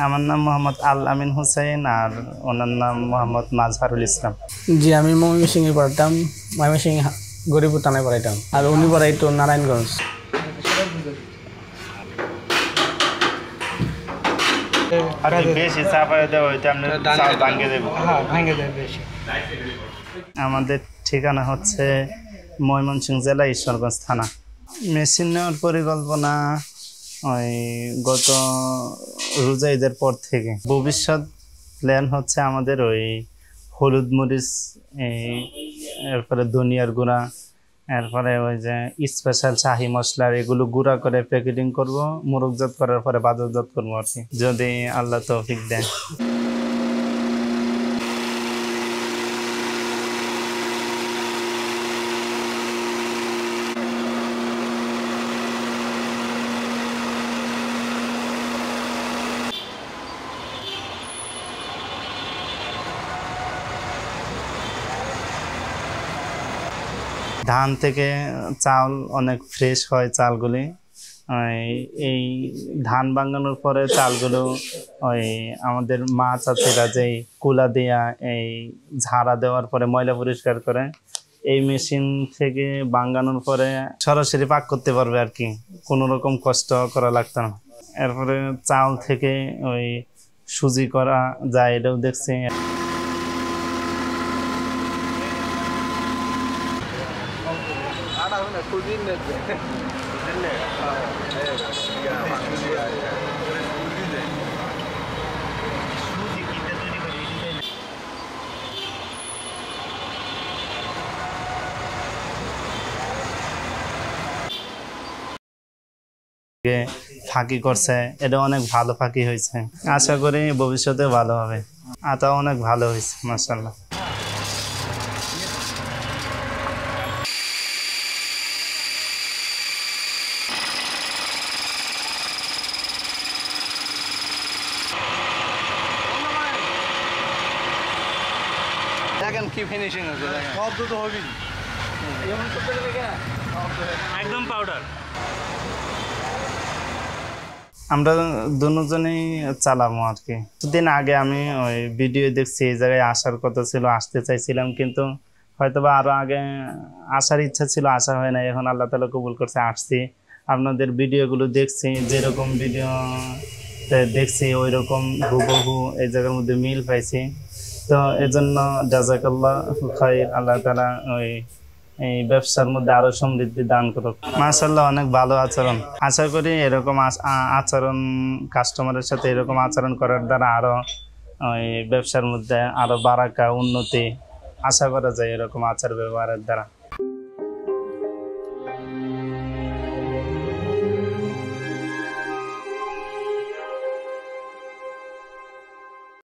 আমার নাম মোহাম্মদ আল আমিন হুসাইন আর ওনার নাম মোহাম্মদ মাজহারুল ইসলাম। জি, আমি ময়মনসিংহে পড়তাম, ময়মনসিংহ গরিপুর থানায় পড়াইতাম, আর উনি পড়াইতো নারায়ণগঞ্জ। বেশি চাপায় দেওয়া হইতে আপনি চাল ভাঙিয়ে দেব। হ্যাঁ, ভাঙে দেয় বেশি। আমাদের ঠিকানা হচ্ছে ময়মনসিংহ জেলা ঈশ্বরগঞ্জ থানা। মেশিন নেওয়ার পরিকল্পনা ওই গত রোজা ঈদের পর থেকে। ভবিষ্যৎ প্ল্যান হচ্ছে আমাদের ওই হলুদ মরিচ, এরপরে ধনিয়ার গুঁড়া, এরপরে ওই যে স্পেশাল শাহি মশলার এগুলো গুঁড়া করে প্যাকেটিং করব, মোড়কজাত করার পরে বাজারজাত করবো আর কি, যদি আল্লাহ তৌফিক দেয়। ধান থেকে চাল অনেক ফ্রেশ হয় চালগুলি। এই ধান ভাঙানোর পরে চালগুলো ওই আমাদের মা চাচিরা যেই কুলা দিয়া এই ঝাড়া দেওয়ার পরে ময়লা পরিষ্কার করে এই মেশিন থেকে ভাঙানোর পরে সরাসরি পাক করতে পারবে আর কি, কোনো রকম কষ্ট করা লাগতো না। এরপরে চাল থেকে ওই সুজি করা যায়, এটাও দেখছি। ফাঁকি করছে, এটা অনেক ভালো ফাঁকি হয়েছে, আশা করি ভবিষ্যতে ভালো হবে। আটা অনেক ভালো হয়েছে মাশাআল্লাহ। দেখেন কি ফিনিশিং আছে, সব দুটো হবি একদম পাউডার। আমরা দুজনেই চালাবো আর কি। কিছুদিন আগে আমি ওই ভিডিও দেখছি, এই জায়গায় আসার কথা ছিল, আসতে চাইছিলাম, কিন্তু হয়তোবা আরো আগে আসার ইচ্ছা ছিল, আসা হয় না। এখন আল্লাহ তাআলা কবুল করছে, আসছি। আপনাদের ভিডিওগুলো দেখছি, যেরকম ভিডিও দেখছি ওই রকম হুবহু এই জায়গার মধ্যে মিল পাইছি। তো এজন্য জাযাকাল্লাহু খাইর, আল্লাহ তাআলা ওই এই ব্যবসার মধ্যে আরো সমৃদ্ধি দান করুক। মাশাআল্লাহ, অনেক ভালো আচরণ। আশা করি এরকম আচরণ, কাস্টমারের সাথে এরকম আচরণ করার দ্বারা আরো ওই ব্যবসার মধ্যে আরো বারাকা, উন্নতি আশা করা যায় এরকম আচার ব্যবহারের দ্বারা।